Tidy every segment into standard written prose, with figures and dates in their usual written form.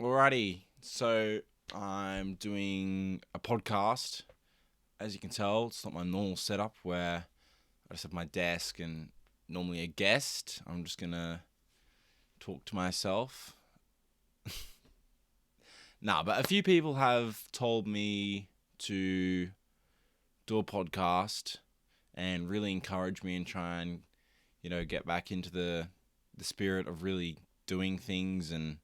Alrighty, so I'm doing a podcast. As you can tell, it's not my normal setup where I just have my desk and normally a guest. I'm just gonna talk to myself. But a few people have told me to do a podcast and really encourage me and try and, get back into the spirit of really doing things and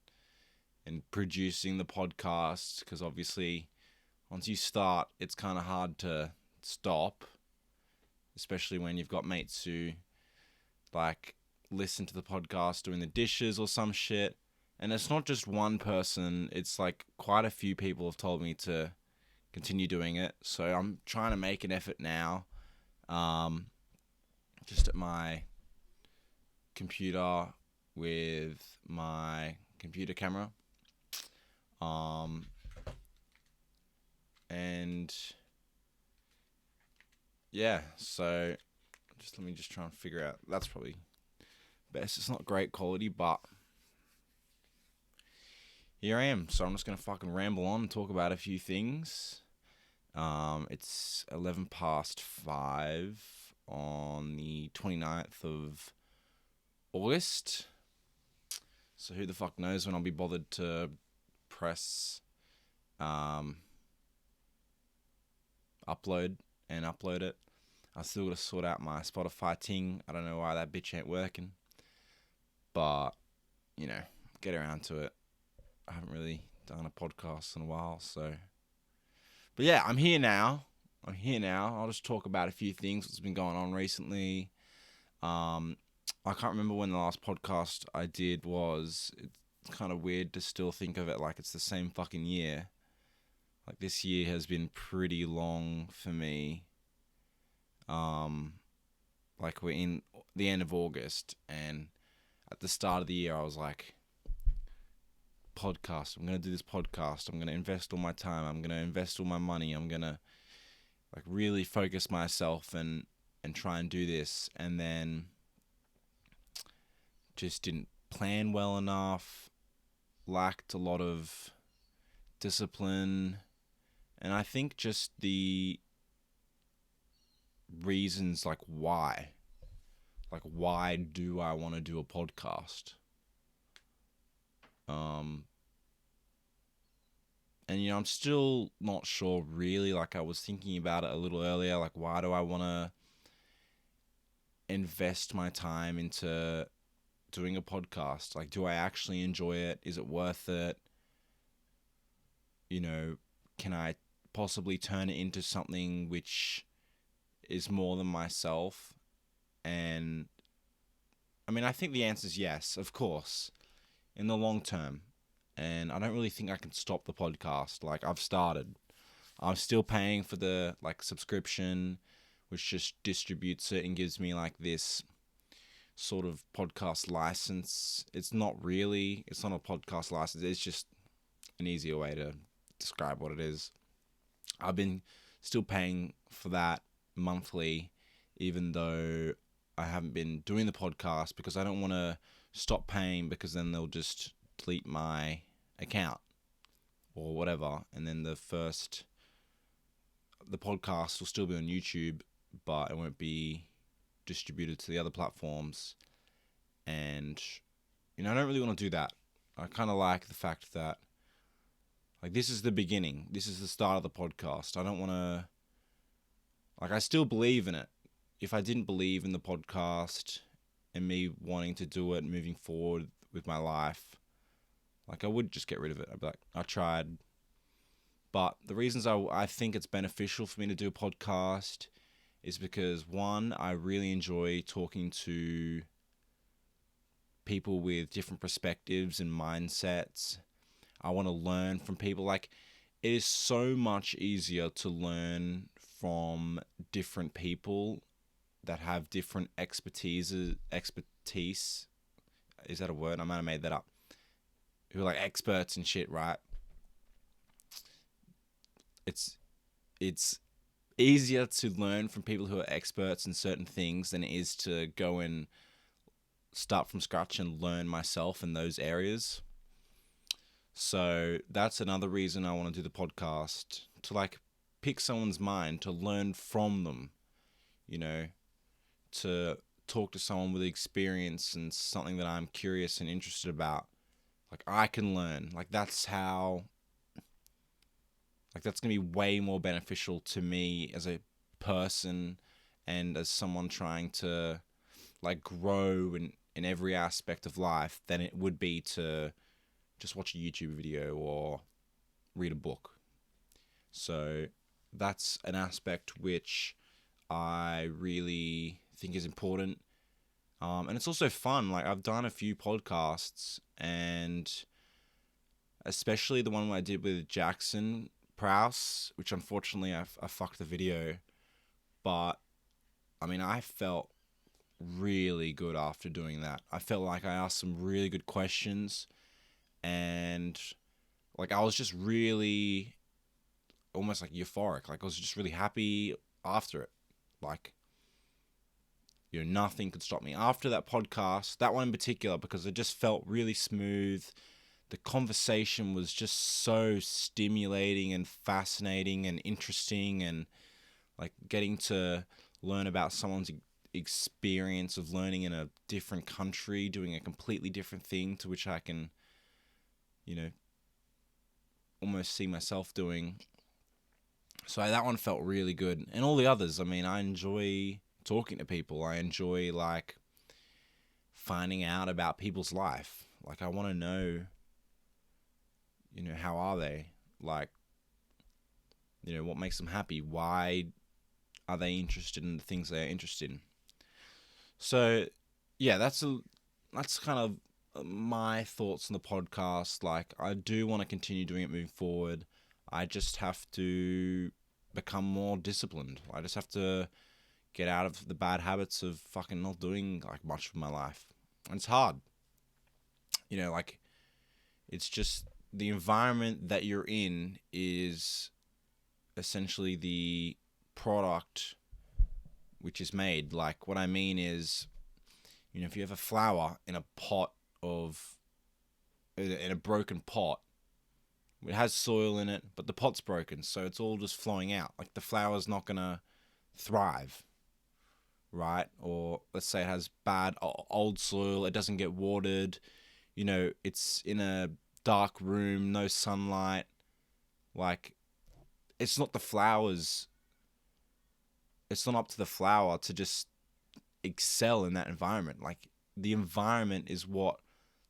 producing the podcast, because obviously once you start, it's kind of hard to stop, especially when you've got mates who like listen to the podcast doing the dishes or some shit. And it's not just one person, it's like quite a few people have told me to continue doing it. So I'm trying to make an effort now, just at my computer with my computer camera. And yeah, so let me try and figure out. That's probably best. It's not great quality, but here I am. So I'm just gonna fucking ramble on and talk about a few things. It's 11 past 5 on the 29th of August. So who the fuck knows when I'll be bothered to press upload it. I still gotta sort out my Spotify ting. I don't know why that bitch ain't working, but get around to it. I haven't really done a podcast in a while, so. But yeah, I'm here now. I'll just talk about a few things that's been going on recently. I can't remember when the last podcast I did was. It's kind of weird to still think of it like it's the same fucking year. Like, this year has been pretty long for me. Like, we're in the end of August, and at the start of the year I was like, podcast, I'm going to do this podcast, I'm going to invest all my time, I'm going to invest all my money, I'm going to like really focus myself and try and do this, and then just didn't plan well enough, lacked a lot of discipline, and I think just the reasons like why do I want to do a podcast? And I'm still not sure really. Like, I was thinking about it a little earlier, like, why do I want to invest my time into doing a podcast? Like, do I actually enjoy it? Is it worth it? Can I possibly turn it into something which is more than myself? And I mean, I think the answer is yes, of course, in the long term. And I don't really think I can stop the podcast. Like, I've started. I'm still paying for the like subscription, which just distributes it and gives me like this sort of podcast license. It's not a podcast license. It's just an easier way to describe what it is. I've been still paying for that monthly, even though I haven't been doing the podcast, because I don't want to stop paying, because then they'll just delete my account or whatever, and then the podcast will still be on YouTube, but it won't be distributed to the other platforms. And I don't really want to do that. I kind of like the fact that, like, this is the beginning, this is the start of the podcast. I don't want to, like, I still believe in it. If I didn't believe in the podcast and me wanting to do it moving forward with my life, like, I would just get rid of it. I'd be like, I tried. But the reasons I think it's beneficial for me to do a podcast is because, one, I really enjoy talking to people with different perspectives and mindsets. I want to learn from people. Like, it is so much easier to learn from different people that have different expertise. Is that a word? I might have made that up. Who are like experts and shit, right? It's easier to learn from people who are experts in certain things than it is to go and start from scratch and learn myself in those areas. So that's another reason I want to do the podcast, to like pick someone's mind, to learn from them, you know, to talk to someone with experience and something that I'm curious and interested about. Like I can learn. Like that's how, like that's going to be way more beneficial to me as a person and as someone trying to like grow in every aspect of life than it would be to just watch a YouTube video or read a book. So that's an aspect which I really think is important. And it's also fun. Like I've done a few podcasts, and especially the one I did with Jackson Prowse, which unfortunately I fucked the video. But I mean, I felt really good after doing that. I felt like I asked some really good questions, and like I was just really almost like euphoric. Like I was just really happy after it. Like, you know, nothing could stop me after that podcast, that one in particular, because it just felt really smooth. The conversation was just so stimulating and fascinating and interesting, and like getting to learn about someone's experience of learning in a different country, doing a completely different thing to which I can, you know, almost see myself doing. So that one felt really good. And all the others, I mean, I enjoy talking to people. I enjoy like finding out about people's life. Like I want to know, you know, how are they? Like, you know, what makes them happy? Why are they interested in the things they're interested in? So, yeah, that's kind of my thoughts on the podcast. Like, I do want to continue doing it moving forward. I just have to become more disciplined. I just have to get out of the bad habits of fucking not doing like much of my life. And it's hard. You know, like it's just the environment that you're in is essentially the product which is made. Like what I mean is, you know, if you have a flower in a pot in a broken pot, it has soil in it, but the pot's broken, so it's all just flowing out. Like the flower's not gonna thrive, right? Or let's say it has bad old soil, it doesn't get watered, you know, it's in a dark room, no sunlight. Like it's not it's not up to the flower to just excel in that environment. Like the environment is what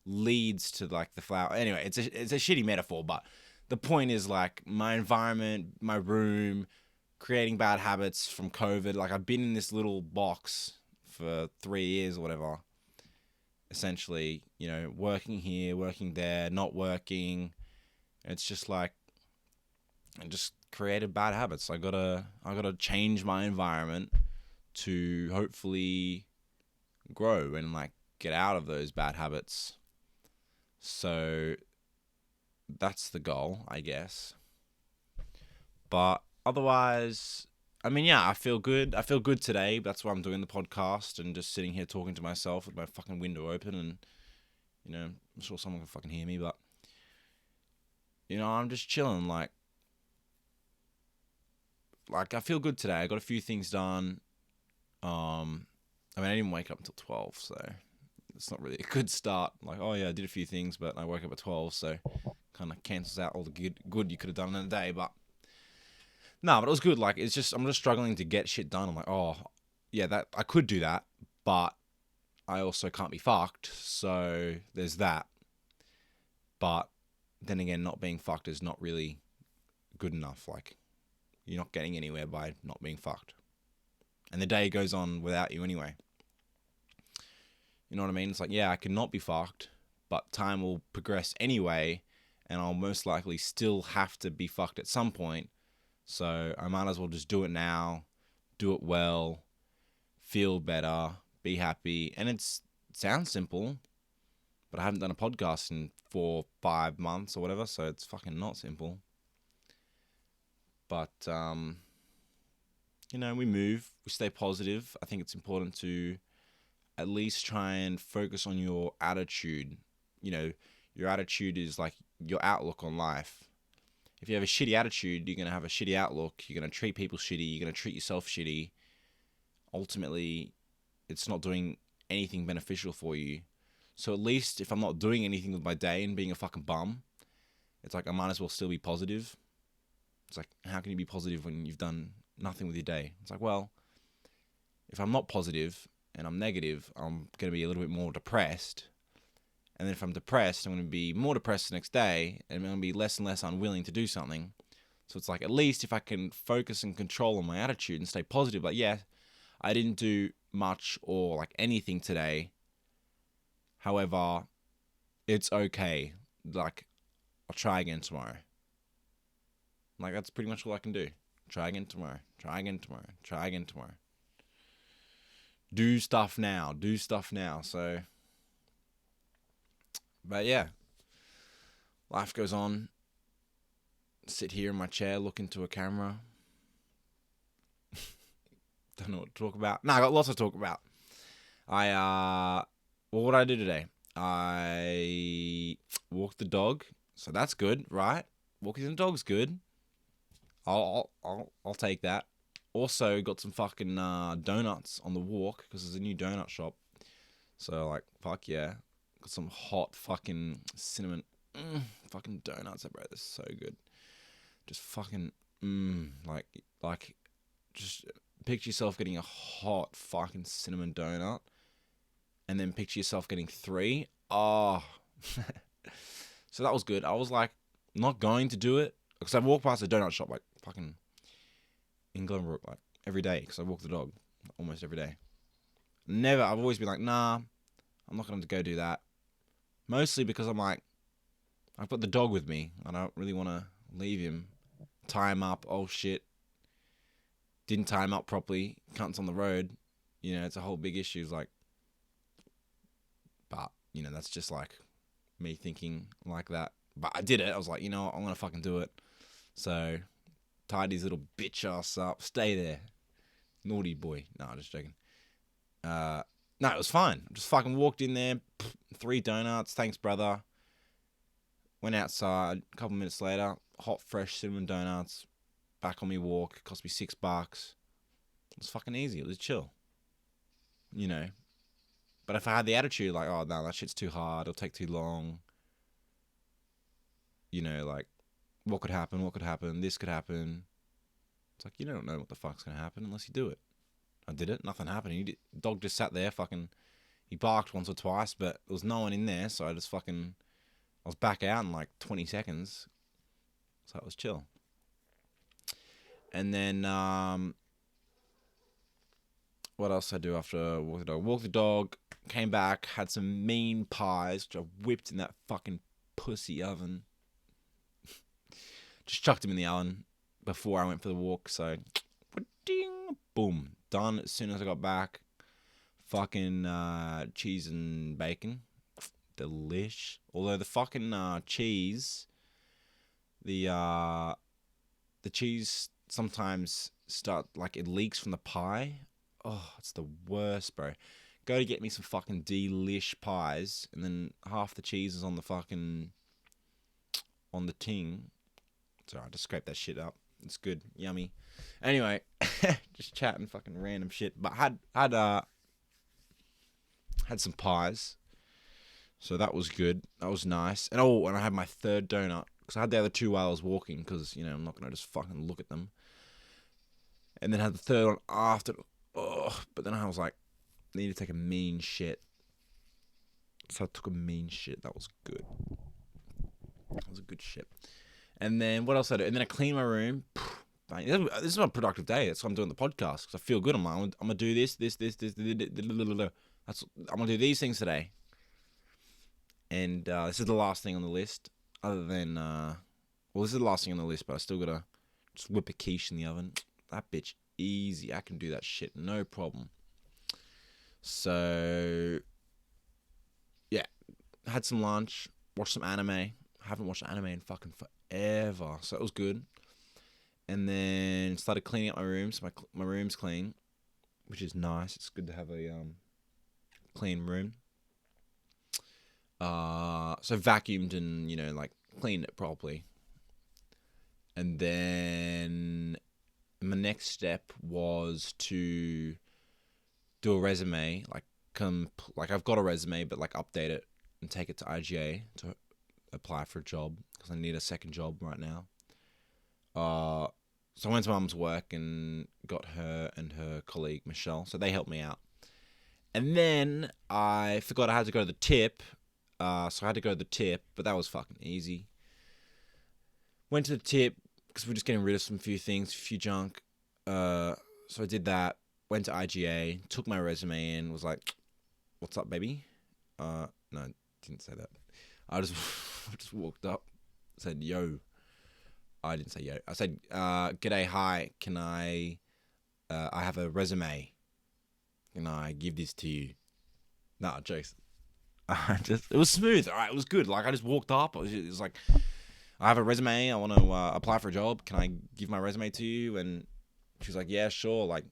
leads to like the flower. Anyway, it's a shitty metaphor, but the point is like my environment, my room, creating bad habits from COVID. Like I've been in this little box for 3 years or whatever. Essentially, you know, working here, working there, not working. It's just like I just created bad habits. I gotta change my environment to hopefully grow and like get out of those bad habits. So that's the goal, I guess. But otherwise, I mean, yeah, I feel good. I feel good today. That's why I'm doing the podcast and just sitting here talking to myself with my fucking window open, and you know, I'm sure someone can fucking hear me, but you know, I'm just chilling. Like I feel good today. I got a few things done. I mean, I didn't wake up until 12, so it's not really a good start. Like, oh yeah, I did a few things, but I woke up at 12, so kind of cancels out all the good you could have done in a day. But no, but it was good. Like, it's just I'm just struggling to get shit done. I'm like, oh yeah, that I could do that, but I also can't be fucked. So there's that. But then again, not being fucked is not really good enough. Like, you're not getting anywhere by not being fucked. And the day goes on without you anyway. You know what I mean? It's like, yeah, I can not be fucked, but time will progress anyway, and I'll most likely still have to be fucked at some point. So I might as well just do it now, do it well, feel better, be happy. And it sounds simple, but I haven't done a podcast in 4-5 months or whatever, so it's fucking not simple. But, you know, we move, we stay positive. I think it's important to at least try and focus on your attitude. You know, Your attitude is like your outlook on life. If you have a shitty attitude, you're going to have a shitty outlook. You're going to treat people shitty. You're going to treat yourself shitty. Ultimately, it's not doing anything beneficial for you. So at least if I'm not doing anything with my day and being a fucking bum, it's like I might as well still be positive. It's like, how can you be positive when you've done nothing with your day? It's like, well, if I'm not positive and I'm negative, I'm going to be a little bit more depressed. And then if I'm depressed, I'm going to be more depressed the next day, and I'm going to be less and less unwilling to do something. So it's like, at least if I can focus and control on my attitude and stay positive, like, yeah, I didn't do much or like anything today. However, it's okay. Like, I'll try again tomorrow. Like, that's pretty much all I can do. Try again tomorrow. Try again tomorrow. Try again tomorrow. Do stuff now. Do stuff now. So, but yeah, life goes on. Sit here in my chair, look into a camera. Don't know what to talk about. No, I got lots to talk about. Well, what did I do today? I walked the dog, so that's good, right? Walking the dog's good. I'll take that. Also, got some fucking donuts on the walk because there's a new donut shop. So like, fuck yeah, got some hot fucking cinnamon fucking donuts, bro. They're so good. Just fucking like, just picture yourself getting a hot fucking cinnamon donut, and then picture yourself getting 3. Oh, so that was good. I was like, not going to do it because I walk past a donut shop like fucking in Glenbrook like every day because I walk the dog almost every day. I've always been like, nah, I'm not going to go do that. Mostly because I'm like, I've got the dog with me. I don't really want to leave him. Tie him up. Oh shit. Didn't tie him up properly. Cunt's on the road. You know, it's a whole big issue. It's like, but, you know, that's just like me thinking like that. But I did it. I was like, you know what? I'm going to fucking do it. So, tied his little bitch ass up. Stay there. Naughty boy. No, I'm just joking. No, it was fine. Just fucking walked in there. 3 donuts. Thanks, brother. Went outside. A couple minutes later. Hot, fresh cinnamon donuts. Back on me walk. It cost me $6. It was fucking easy. It was chill. You know. But if I had the attitude like, oh, no, that shit's too hard. It'll take too long. You know, like, what could happen? What could happen? This could happen. It's like, you don't know what the fuck's going to happen unless you do it. I did it. Nothing happened. Dog just sat there fucking... He barked once or twice, but there was no one in there, so I just fucking... I was back out in like 20 seconds. So it was chill. And then... what else did I do after walk the dog? Walked the dog, came back, had some mean pies, which I whipped in that fucking pussy oven. Just chucked them in the oven before I went for the walk, so... Ding, boom. Done as soon as I got back. Fucking cheese and bacon. Delish. Although the fucking cheese... The cheese sometimes like it leaks from the pie. Oh, it's the worst, bro. Go to get me some fucking delish pies, and then half the cheese is on the fucking... on the ting. Sorry, I just scraped that shit up. It's good. Yummy. Anyway, just chatting fucking random shit. But had some pies. So that was good. That was nice. And and I had my 3rd donut. Because I had the other 2 while I was walking. Because, you know, I'm not going to just fucking look at them. And then had the 3rd one after. Oh, but then I was like, I need to take a mean shit. So I took a mean shit. That was good. That was a good shit. And then what else did I do? And then I cleaned my room. This is my productive day. That's why I'm doing the podcast. Because I feel good. I'm going to do this. I'm going to do these things today. And this is the last thing on the list. Other than... this is the last thing on the list. But I still got to just whip a quiche in the oven. That bitch, easy. I can do that shit. No problem. So... yeah. Had some lunch. Watched some anime. I haven't watched anime in fucking forever. So it was good. And then started cleaning up my room. So my room's clean, which is nice. It's good to have a clean room. So vacuumed and, like cleaned it properly. And then my next step was to do a resume, like I've got a resume, but like update it and take it to IGA to apply for a job because I need a second job right now. So I went to Mum's work and got her and her colleague Michelle, so they helped me out. And then I forgot I had to go to the tip, so I had to go to the tip, but that was fucking easy. Went to the tip because we're just getting rid of some few things, few junk. So I did that. Went to IGA, took my resume in, was like, "What's up, baby?" No, didn't say that. I just just walked up, said, "Yo." I didn't say yo. I said, "G'day, hi. Can I have a resume. Can I give this to you?" Nah, jokes. It was smooth. All right, it was good. Like I just walked up. It was like, "I have a resume. I want to apply for a job. Can I give my resume to you?" And she was like, "Yeah, sure. Like,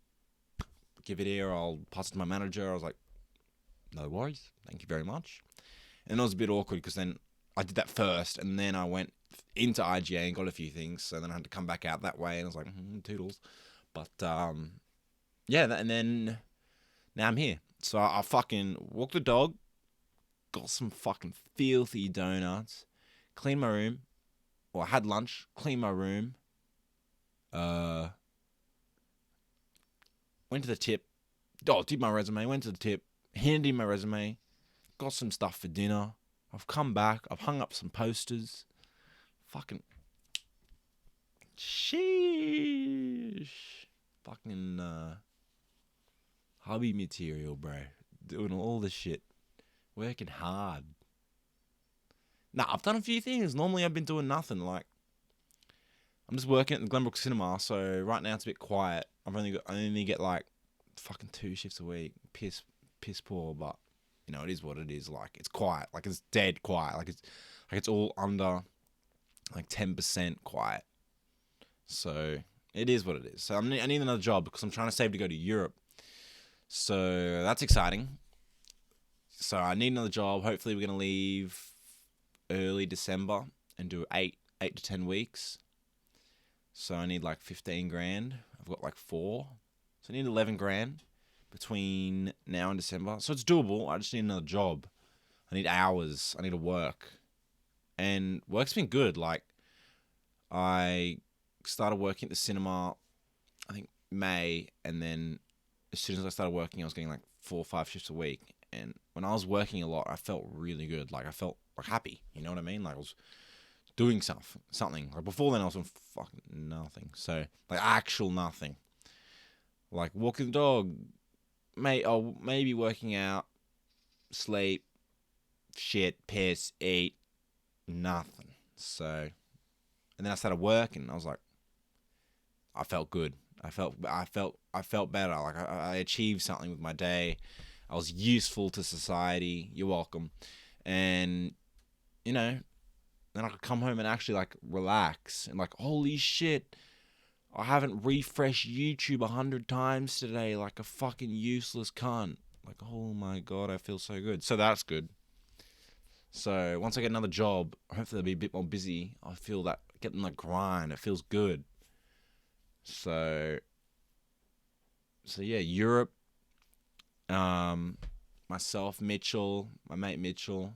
give it here. I'll pass it to my manager." I was like, "No worries. Thank you very much." And it was a bit awkward because then I did that first, and then I went into IGA and got a few things, so then I had to come back out that way, and I was like, toodles. But yeah, and then now I'm here. So I fucking walked the dog, got some fucking filthy donuts, cleaned my room, or I had lunch, cleaned my room, went to the tip, did my resume, went to the tip, handed in my resume, got some stuff for dinner. I've come back, I've hung up some posters. Fucking sheesh. Fucking hobby material, bro. Doing all this shit. Working hard. Nah, I've done a few things. Normally I've been doing nothing. Like, I'm just working at the Glenbrook Cinema, so right now it's a bit quiet. I only get like fucking 2 shifts a week. Piss poor, but it is what it is. Like, it's quiet. Like, it's dead quiet. Like it's all under like 10% quiet. So it is what it is. So I need another job because I'm trying to save to go to Europe. So that's exciting. So I need another job. Hopefully we're going to leave early December and do 8 to 10 weeks. So I need like 15 grand. I've got like 4. So I need 11 grand between now and December. So it's doable. I just need another job. I need hours. I need to work. And work's been good. Like, I started working at the cinema, I think May, and then as soon as I started working, I was getting like 4 or 5 shifts a week. And when I was working a lot, I felt really good. Like, I felt like happy. You know what I mean? Like, I was doing something. Like, before then, I was doing fucking nothing. So, like, actual nothing. Like, walking the dog, maybe working out, sleep, shit, piss, eat, nothing. So, and then I started work, and I was like, I felt good. I felt better. Like I achieved something with my day. I was useful to society. You're welcome. And then I could come home and actually like relax and like, holy shit, I haven't refreshed YouTube 100 times today like a fucking useless cunt. Like, oh my god, I feel so good. So that's good. So once I get another job, hopefully I'll be a bit more busy. I feel that getting the grind. It feels good. So yeah, Europe. Myself, Mitchell, my mate Mitchell.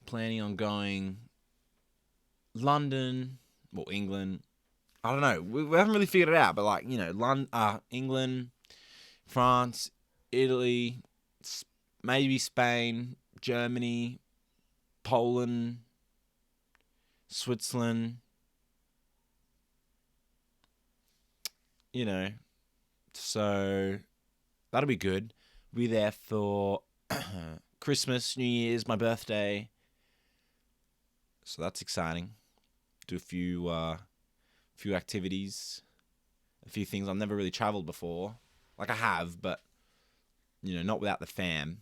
Planning on going London, well, England. I don't know. We haven't really figured it out, but like, England, France, Italy, maybe Spain, Germany, Poland, Switzerland. So that'll be good. We'll be there for Christmas, New Year's, my birthday. So that's exciting. Do a few activities, a few things. I've never really traveled before. Like, I have, but not without the fam.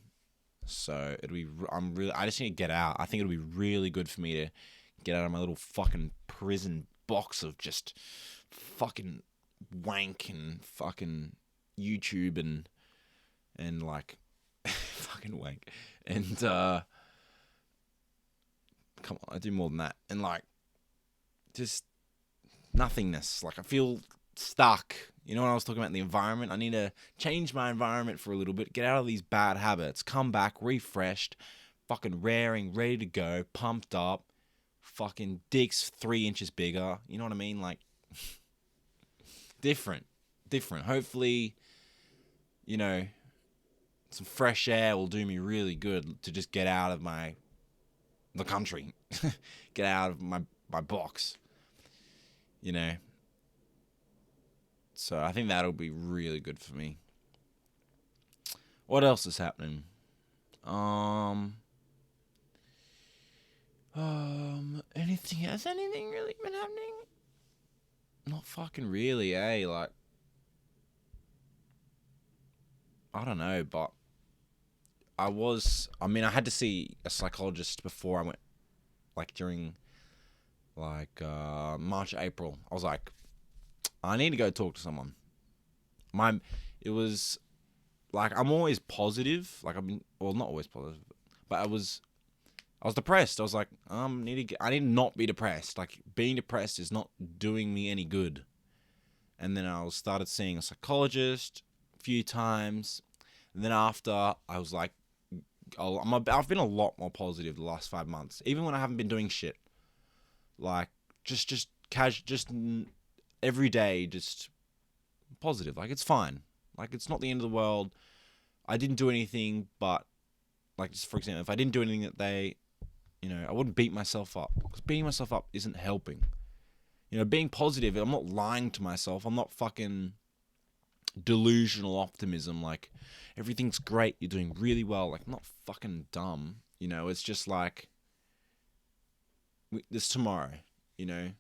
So I just need to get out. I think it'll be really good for me to get out of my little fucking prison box of just fucking wank and fucking YouTube and like fucking wank. And come on, I do more than that. And like, just nothingness. Like I feel stuck. You know when I was talking about the environment? I need to change my environment for a little bit, get out of these bad habits, come back refreshed, fucking raring, ready to go, pumped up, fucking dick's 3 inches bigger. You know what I mean? Like, different. Hopefully, you know, some fresh air will do me really good to just get out of the country, get out of my box, you know. So I think that'll be really good for me. What else is happening? Anything? Has anything really been happening? Not fucking really, eh? Like, I don't know, but I had to see a psychologist before I went, like, during, like, March, April. I was like, I need to go talk to someone. It was, like, I'm always positive. Like, not always positive, but I was depressed. I was like, I need to not be depressed. Like, being depressed is not doing me any good. And then I started seeing a psychologist a few times. And then after, I was like, I've been a lot more positive the last 5 months, even when I haven't been doing shit. Like, just every day, just positive. Like, it's fine. Like, it's not the end of the world. I didn't do anything, but, like, just for example, if I didn't do anything that day, you know, I wouldn't beat myself up, because beating myself up isn't helping. You know, being positive, I'm not lying to myself. I'm not fucking delusional optimism. Like, everything's great. You're doing really well. Like, I'm not fucking dumb. You know, it's just like, there's tomorrow. You know,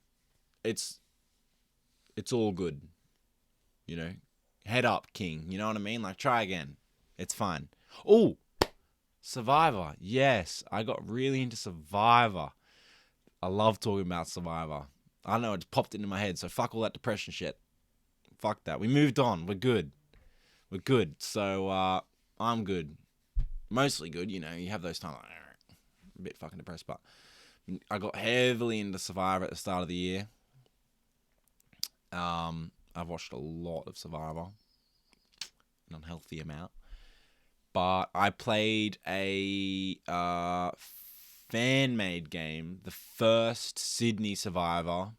it's all good. You know, head up, king. You know what I mean? Like, try again. It's fine. Oh, Survivor. Yes, I got really into Survivor. I love talking about Survivor. I don't know, it just popped into my head, so fuck all that depression shit. Fuck that. We moved on. We're good. So, I'm good. Mostly good, you know. You have those times, like, a bit fucking depressed, but I got heavily into Survivor at the start of the year. I've watched a lot of Survivor. An unhealthy amount. But I played a fan-made game, the first Sydney Survivor.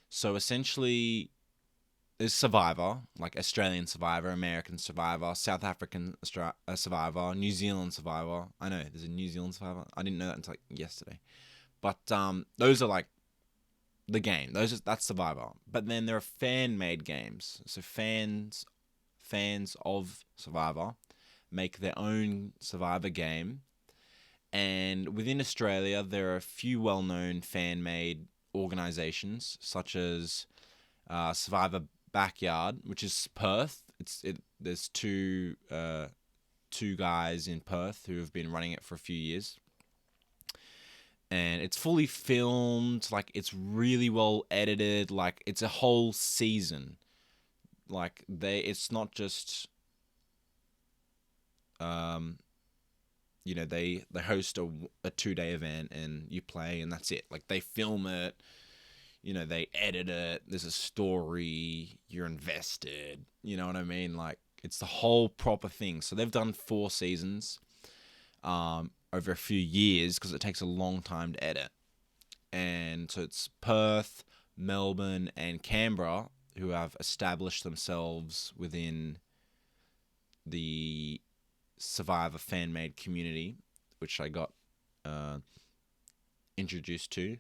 So essentially, there's Survivor, like Australian Survivor, American Survivor, South African Survivor, New Zealand Survivor. I know, there's a New Zealand Survivor. I didn't know that until, like, yesterday. But those are, like, the game. That's Survivor. But then there are fan-made games. So fans of Survivor make their own Survivor game. And within Australia, there are a few well-known fan-made organisations, such as Survivor Backyard, which is Perth. There's two guys in Perth who have been running it for a few years. And it's fully filmed, like, it's really well edited, like, it's a whole season. Like, it's not just, you know, they host a 2-day event and you play and that's it. Like, they film it, you know, they edit it, there's a story, you're invested, you know what I mean? Like, it's the whole proper thing. So they've done 4 seasons over a few years, because it takes a long time to edit. And so it's Perth, Melbourne, and Canberra who have established themselves within the Survivor fan-made community, which I got introduced to.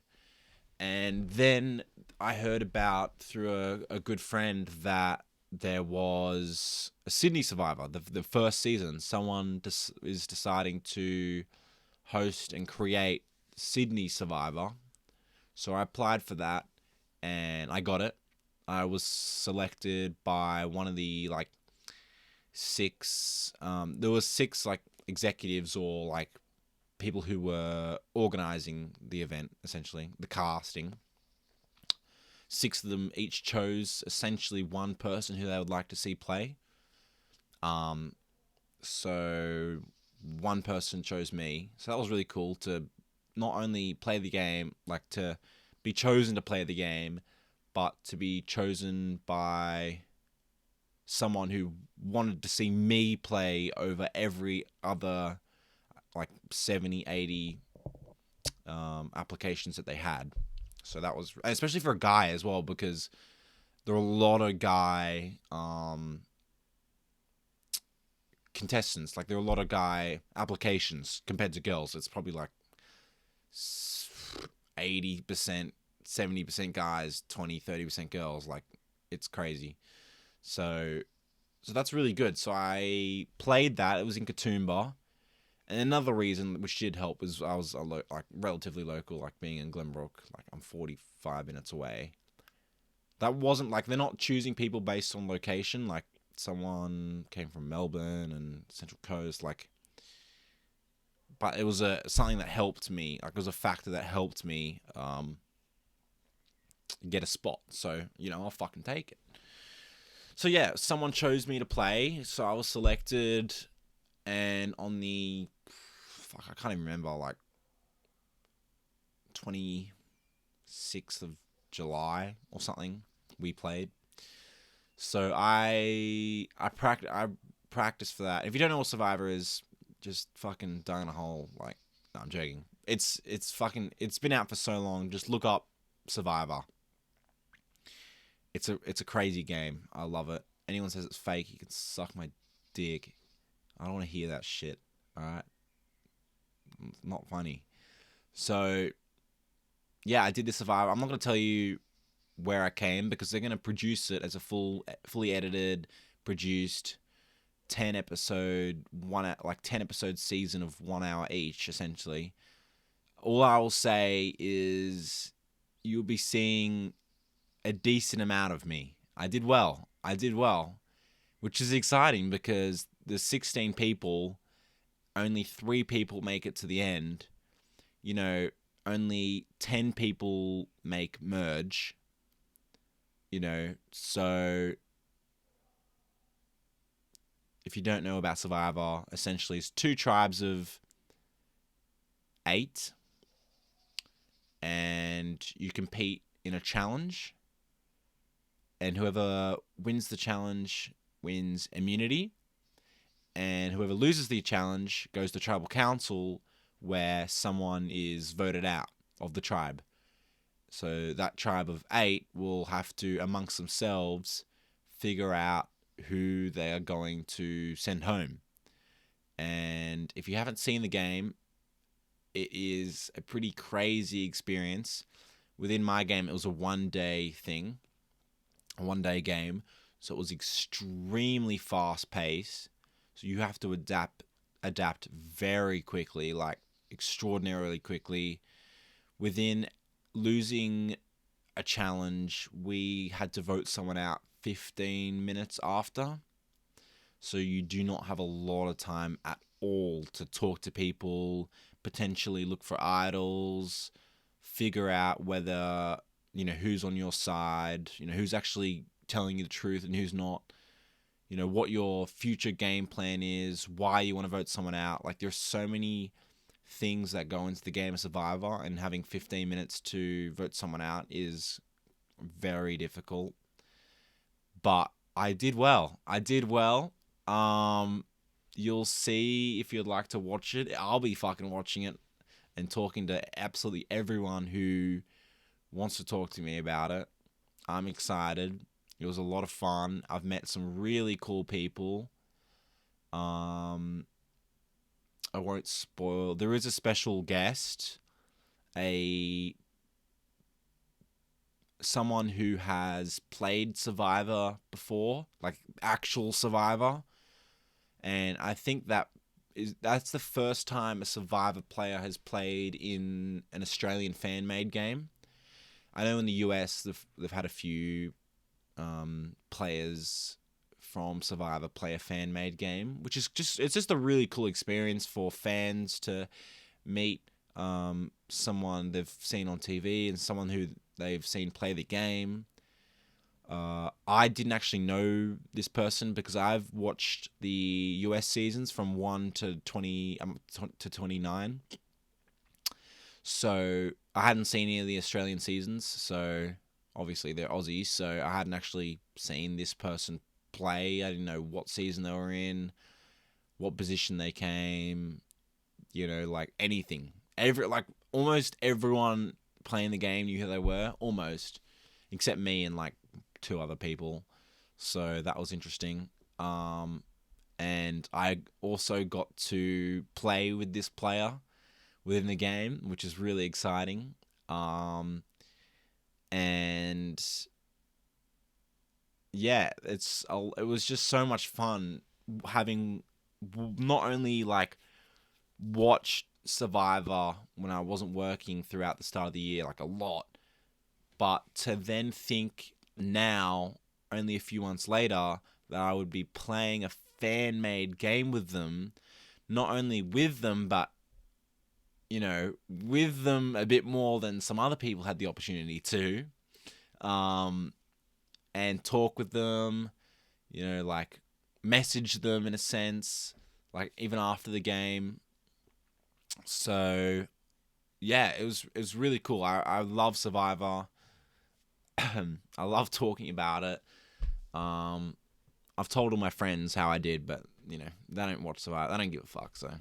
And then I heard about, through a good friend, that there was a Sydney Survivor, the first season. Someone is deciding to host and create Sydney Survivor. So I applied for that, and I got it. I was selected by one of the, like, 6... there was 6, like, executives or, like, people who were organising the event, essentially, the casting. 6 of them each chose, essentially, one person who they would like to see play. So one person chose me. So that was really cool to not only play the game, like to be chosen to play the game, but to be chosen by someone who wanted to see me play over every other like 70, 80 applications that they had. So that was, especially for a guy as well, because there are a lot of guy contestants. Like there are a lot of guy applications compared to girls. It's probably like 80%, 70% guys, 20, 30% girls. Like it's crazy. So that's really good. So I played that. It was in Katoomba. And another reason which did help was I was like relatively local, like being in Glenbrook. Like I'm 45 minutes away. That wasn't like they're not choosing people based on location. Like someone came from Melbourne and Central Coast, like, but it was something that helped me. Like it was a factor that helped me get a spot. So I'll fucking take it. So yeah, someone chose me to play. So I was selected, and on the I can't even remember, like 26th of July or something, we played. So I practiced for that. If you don't know what Survivor is, just fucking dug in a hole. Like, no, I'm joking. It's been out for so long. Just look up Survivor. It's a crazy game. I love it. Anyone says it's fake, you can suck my dick. I don't want to hear that shit. All right, it's not funny. So yeah, I did the Survivor. I'm not gonna tell you where I came because they're gonna produce it as a fully edited, produced 10 episode season of 1 hour each, essentially. All I will say is you'll be seeing a decent amount of me. I did well, which is exciting because there's 16 people, only 3 people make it to the end. Only 10 people make merge. So if you don't know about Survivor, essentially it's 2 tribes of 8, and you compete in a challenge, and whoever wins the challenge wins immunity, and whoever loses the challenge goes to tribal council, where someone is voted out of the tribe. So that tribe of 8 will have to, amongst themselves, figure out who they are going to send home. And if you haven't seen the game, it is a pretty crazy experience. Within my game, it was a 1-day thing, a 1-day game. So it was extremely fast paced. So you have to adapt very quickly, like extraordinarily quickly. Within losing a challenge, we had to vote someone out 15 minutes after. So you do not have a lot of time at all to talk to people, potentially look for idols, figure out whether, who's on your side, who's actually telling you the truth and who's not, what your future game plan is, why you want to vote someone out. Like, there's so many things that go into the game of Survivor, and having 15 minutes to vote someone out is very difficult. But I did well. You'll see if you'd like to watch it. I'll be fucking watching it and talking to absolutely everyone who wants to talk to me about it. I'm excited. It was a lot of fun. I've met some really cool people. I won't spoil. There is a special guest, someone who has played Survivor before, like actual Survivor, and I think that's the first time a Survivor player has played in an Australian fan-made game. I know in the US they've had a few players from Survivor play a fan-made game, which is just a really cool experience for fans to meet someone they've seen on TV and someone who they've seen play the game. I didn't actually know this person because I've watched the US seasons from 1 to 20 to 29. So I hadn't seen any of the Australian seasons. So obviously they're Aussies. So I hadn't actually seen this person play. I didn't know what season they were in, what position they came, like anything. Almost everyone playing the game knew who they were, almost, except me and like 2 other people. So that was interesting. And I also got to play with this player within the game, which is really exciting. And yeah, it was just so much fun having not only like watched Survivor when I wasn't working throughout the start of the year, like a lot, but to then think now, only a few months later, that I would be playing a fan-made game with them, not only with them, but, with them a bit more than some other people had the opportunity to, and talk with them, like message them in a sense, like even after the game. So yeah, it was really cool. I love Survivor. I love talking about it. I've told all my friends how I did, but they don't watch Survivor. They don't give a fuck. So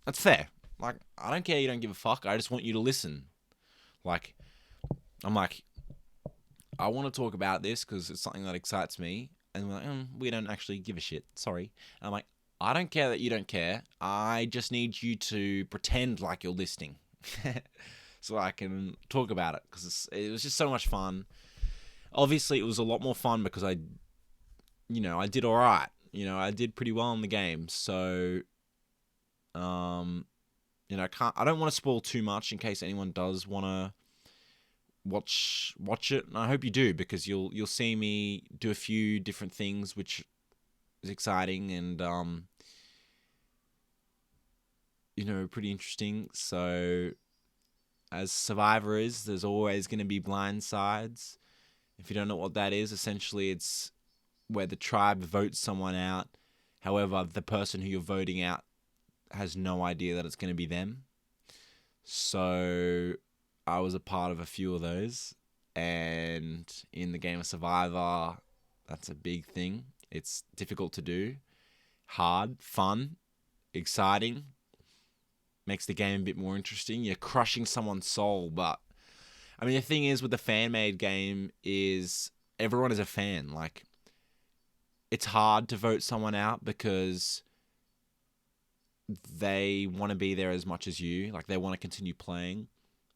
that's fair. Like, I don't care. You don't give a fuck. I just want you to listen. Like, I'm like, I want to talk about this because it's something that excites me. And we're like, we don't actually give a shit. Sorry. And I'm like, I don't care that you don't care. I just need you to pretend like you're listening. So I can talk about it because it was just so much fun. Obviously, it was a lot more fun because I did all right. I did pretty well in the game. So, I don't want to spoil too much in case anyone does want to watch it. And I hope you do, because you'll see me do a few different things, which is exciting and pretty interesting. So, as Survivor is, there's always going to be blind sides. If you don't know what that is, essentially it's where the tribe votes someone out. However, the person who you're voting out has no idea that it's going to be them. So I was a part of a few of those. And in the game of Survivor, that's a big thing. It's difficult to do. Hard, fun, exciting. Makes the game a bit more interesting. You're crushing someone's soul, but the thing is with the fan-made game is everyone is a fan. Like, it's hard to vote someone out because they want to be there as much as you. Like, they want to continue playing.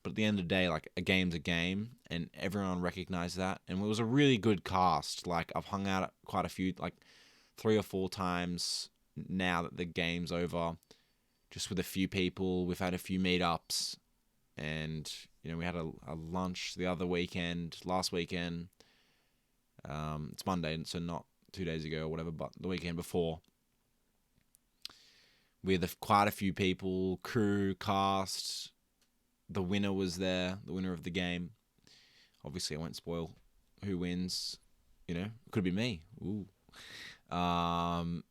But at the end of the day, like, a game's a game, and everyone recognized that. And it was a really good cast. Like, I've hung out quite a few, like 3 or 4 times now that the game's over, just with a few people. We've had a few meetups, and we had a lunch last weekend. It's Monday, so not 2 days ago or whatever, but the weekend before. With quite a few people, crew, cast. The winner was there, the winner of the game. Obviously, I won't spoil who wins. It could be me. Ooh. I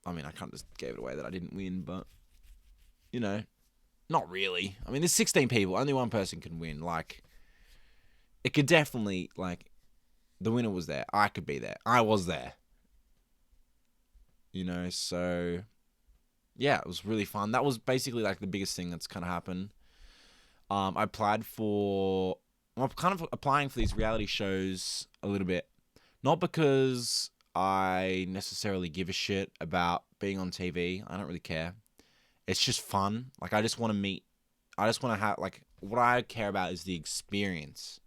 can't just give it away that I didn't win, but, not really. There's 16 people. Only one person can win. Like, it could definitely, like, the winner was there. I could be there. I was there. So, yeah, it was really fun. That was basically, like, the biggest thing that's kind of happened. I'm kind of applying for these reality shows a little bit. Not because I necessarily give a shit about being on TV. I don't really care. It's just fun. Like, I just want to have, like, what I care about is the experience.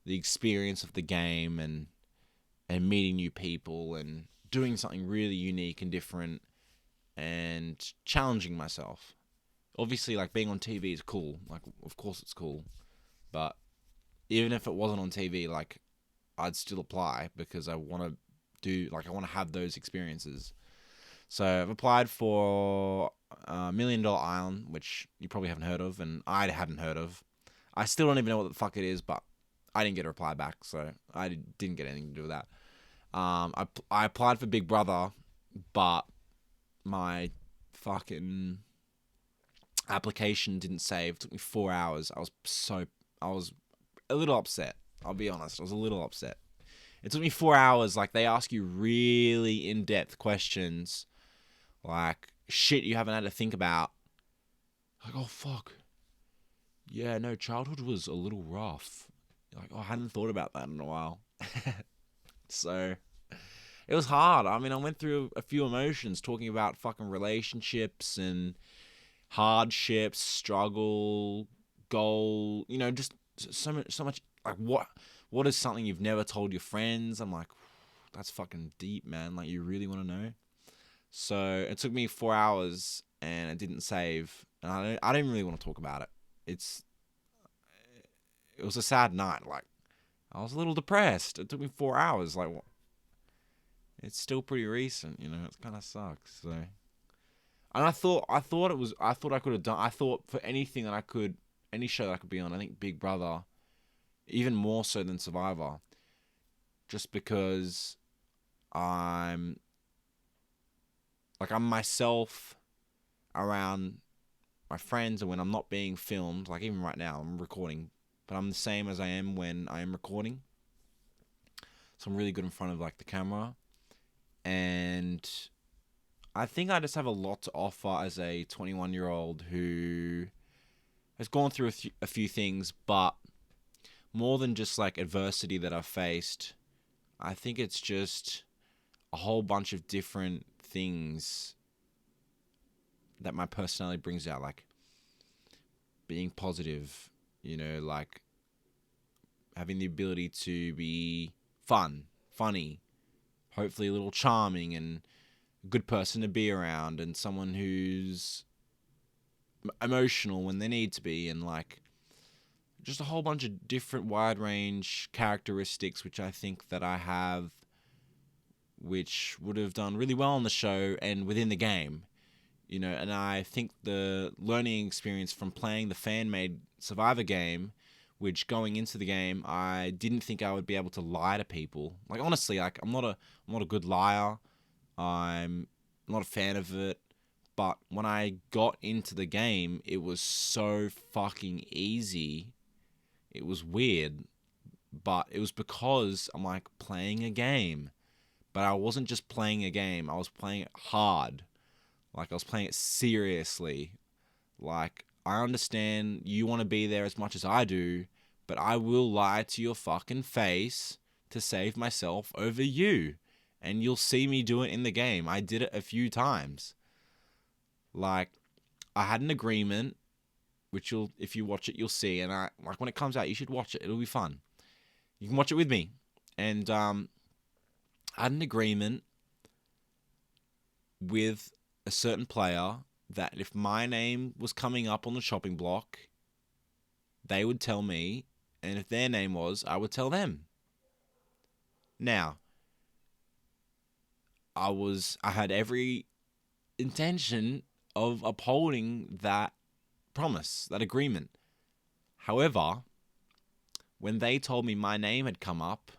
The experience of the game and meeting new people and doing something really unique and different and challenging myself. Obviously, like, being on TV is cool. Like, of course it's cool. But even if it wasn't on TV, like, I'd still apply because I want to have those experiences. So I've applied for $1 Million Island, which you probably haven't heard of, and I hadn't heard of. I still don't even know what the fuck it is, but I didn't get a reply back, so didn't get anything to do with that. I applied for Big Brother, but my fucking application didn't save. It took me 4 hours. I was a little upset. I'll be honest. I was a little upset. It took me 4 hours. Like, they ask you really in-depth questions, like shit you haven't had to think about. Like, oh fuck, yeah, no, childhood was a little rough. Like, oh, I hadn't thought about that in a while. So it was hard. I mean, I went through a few emotions talking about fucking relationships and hardships, struggle, goal. You know, just so much. Like, what is something you've never told your friends? I'm like, that's fucking deep, man. Like, you really want to know? So it took me 4 hours, and it didn't save. And I didn't really want to talk about it. It was a sad night. Like, I was a little depressed. It took me 4 hours. Like, it's still pretty recent, you know. It kind of sucks. So, and I thought I could have done. I thought for anything that I could, any show that I could be on, I think Big Brother, even more so than Survivor, just because I'm myself around my friends, and when I'm not being filmed, like even right now, I'm recording, but I'm the same as I am when I am recording. So I'm really good in front of like the camera, and I think I just have a lot to offer as a 21-year-old who has gone through a few things, but more than just like adversity that I've faced, I think it's just a whole bunch of different things that my personality brings out, like being positive, you know, like having the ability to be funny, hopefully a little charming, and a good person to be around, and someone who's emotional when they need to be, and like just a whole bunch of different wide range characteristics which I think that I have, which would have done really well on the show and within the game. You know, and I think the learning experience from playing the fan-made Survivor game, which going into the game, I didn't think I would be able to lie to people. Like, honestly, like I'm not a good liar. I'm not a fan of it. But when I got into the game, it was so fucking easy. It was weird, but it was because I'm like playing a game. But I wasn't just playing a game. I was playing it hard. Like, I was playing it seriously. Like, I understand you want to be there as much as I do, but I will lie to your fucking face to save myself over you. And you'll see me do it in the game. I did it a few times. Like, I had an agreement, which if you watch it, you'll see. And when it comes out, you should watch it. It'll be fun. You can watch it with me. And I had an agreement with a certain player that if my name was coming up on the chopping block, they would tell me, and if their name was, I would tell them. Now, I had every intention of upholding that promise, that agreement. However, when they told me my name had come up,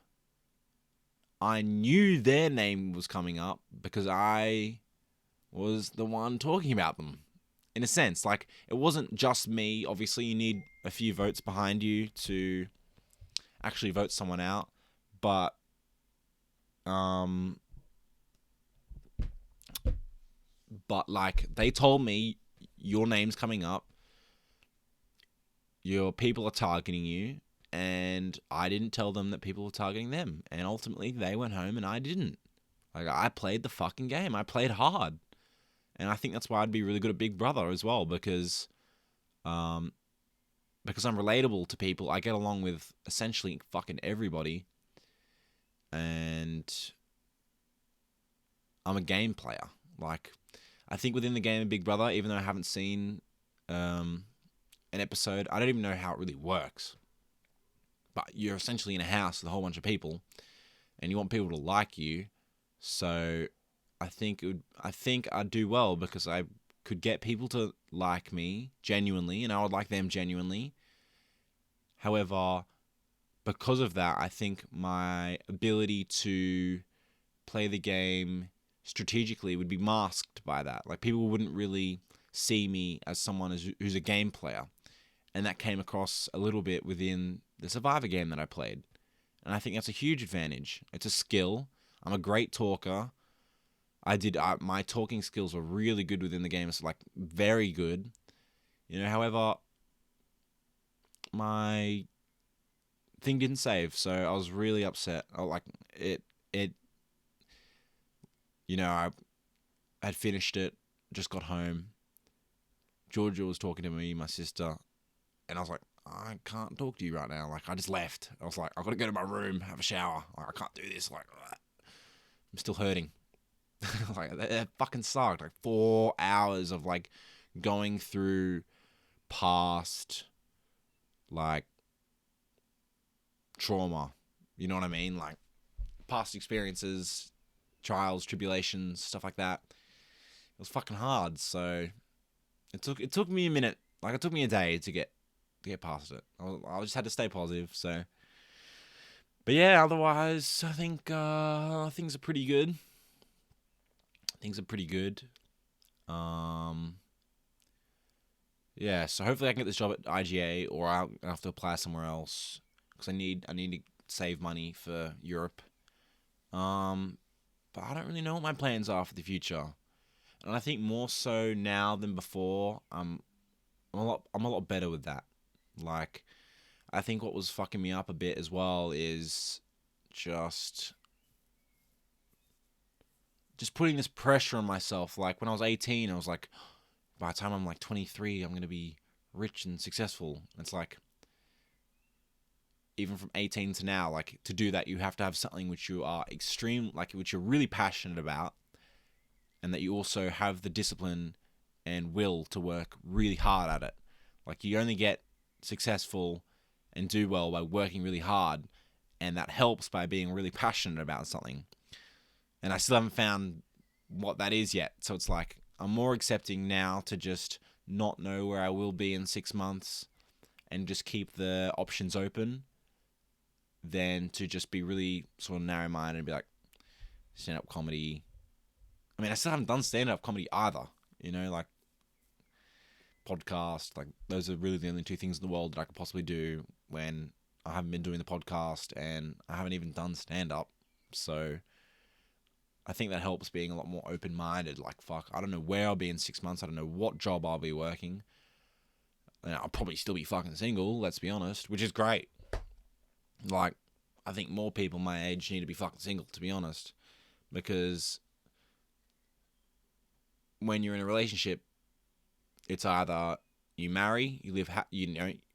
I knew their name was coming up because I was the one talking about them, in a sense. Like, it wasn't just me. Obviously, you need a few votes behind you to actually vote someone out, but like, they told me your name's coming up, your people are targeting you, and I didn't tell them that people were targeting them, and ultimately they went home and I didn't. Like, I played the fucking game. I played hard. And I think that's why I'd be really good at Big Brother as well, because I'm relatable to people. I get along with essentially fucking everybody, and I'm a game player. Like, I think within the game of Big Brother, even though I haven't seen an episode, I don't even know how it really works. But you're essentially in a house with a whole bunch of people, and you want people to like you, so I think I'd do well because I could get people to like me genuinely, and I would like them genuinely. However, because of that, I think my ability to play the game strategically would be masked by that. Like, people wouldn't really see me as someone who's a game player. And that came across a little bit within the Survivor game that I played. And I think that's a huge advantage. It's a skill. I'm a great talker. My talking skills were really good within the game. It's like very good. However, my thing didn't save, so I was really upset. I had finished it, just got home. Georgia was talking to me, my sister, and I was like, I can't talk to you right now. Like, I just left. I was like, I've got to go to my room, have a shower. Like, I can't do this. Like, I'm still hurting. Like, that fucking sucked. Like, 4 hours of, like, going through past, like, trauma. You know what I mean? Like, past experiences, trials, tribulations, stuff like that. It was fucking hard. So it took me a minute. Like, it took me a day to get past it. I just had to stay positive. So, but yeah, otherwise, I think things are pretty good. Yeah. So hopefully I can get this job at IGA, or I'll have to apply somewhere else because I need to save money for Europe. But I don't really know what my plans are for the future. And I think more so now than before, I'm a lot better with that. Like, I think what was fucking me up a bit as well is just putting this pressure on myself. Like, when I was 18, I was like, by the time I'm like 23, I'm going to be rich and successful. It's like, even from 18 to now, like, to do that, you have to have something which you are which you're really passionate about, and that you also have the discipline and will to work really hard at it. Like, you only get successful and do well by working really hard, and that helps by being really passionate about something. And I still haven't found what that is yet. So it's like, I'm more accepting now to just not know where I will be in 6 months and just keep the options open, than to just be really sort of narrow-minded and be like, stand-up comedy. I mean, I still haven't done stand-up comedy either. Like, podcast. Like, those are really the only two things in the world that I could possibly do when I haven't been doing the podcast, and I haven't even done stand-up. So I think that helps being a lot more open-minded. Like, fuck, I don't know where I'll be in 6 months. I don't know what job I'll be working. And I'll probably still be fucking single, let's be honest, which is great. Like, I think more people my age need to be fucking single, to be honest. Because when you're in a relationship, it's either you marry, you live,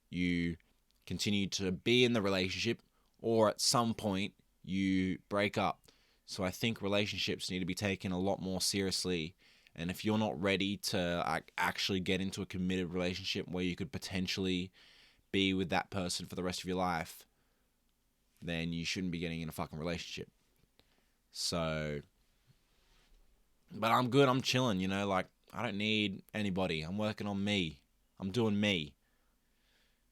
you continue to be in the relationship, or at some point you break up. So I think relationships need to be taken a lot more seriously. And if you're not ready to actually get into a committed relationship where you could potentially be with that person for the rest of your life, then you shouldn't be getting in a fucking relationship. So, but I'm good. I'm chilling, like, I don't need anybody. I'm working on me. I'm doing me.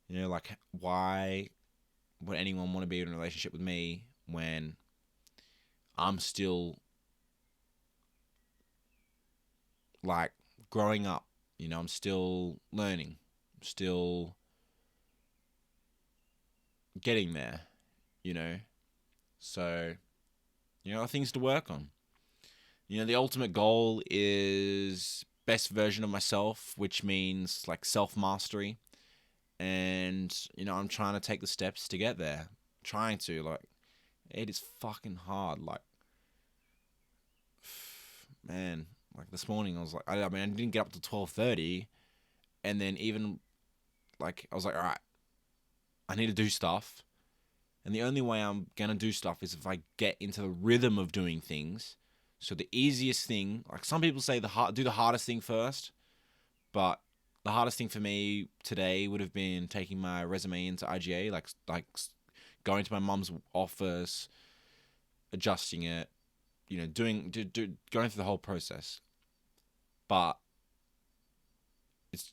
Like, why would anyone want to be in a relationship with me when I'm still, like, growing up? I'm still learning. I'm still getting there, So, things to work on. The ultimate goal is best version of myself, which means, like, self-mastery. And, I'm trying to take the steps to get there. Trying to, like, it is fucking hard. Like, man, like, this morning I was like, I didn't get up to 12:30. And then even, like, I was like, all right, I need to do stuff. And the only way I'm going to do stuff is if I get into the rhythm of doing things. So the easiest thing, like, some people say do the hardest thing first, but the hardest thing for me today would have been taking my resume into IGA, like going to my mum's office, adjusting it, going through the whole process. But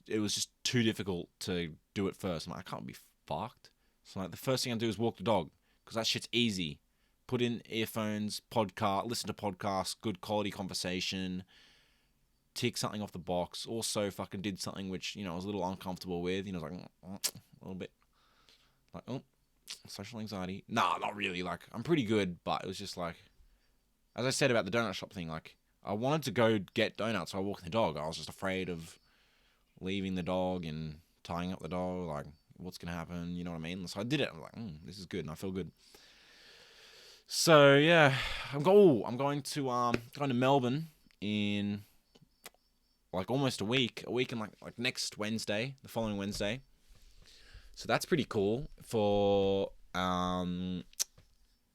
it was just too difficult to do it first. I'm like, I can't be fucked. So like the first thing I do is walk the dog, because that shit's easy. Put in earphones, listen to podcasts, good quality conversation, tick something off the box. Also fucking did something which, I was a little uncomfortable with. I was like, a little bit like, social anxiety. Nah, not really. Like, I'm pretty good, but it was just like, as I said about the donut shop thing, like, I wanted to go get donuts, so I walked the dog. I was just afraid of leaving the dog and tying up the dog. Like, what's going to happen? You know what I mean? So I did it. I'm like, this is good, and I feel good. So, yeah. I'm going to Melbourne in, like, almost a week. A week and, like next Wednesday, the following Wednesday. So that's pretty cool for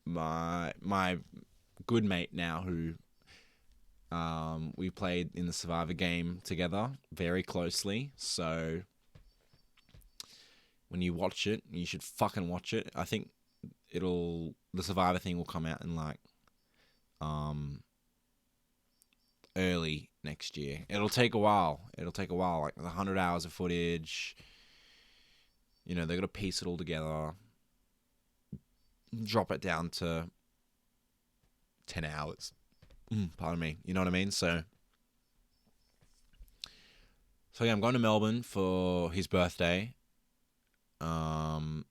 my good mate now who we played in the Survivor game together very closely. So when you watch it, you should fucking watch it. I think the Survivor thing will come out in like early next year. It'll take a while. Like 100 hours of footage. They got to piece it all together, drop it down to 10 hours. Pardon me. You know what I mean? So yeah, I'm going to Melbourne for his birthday. And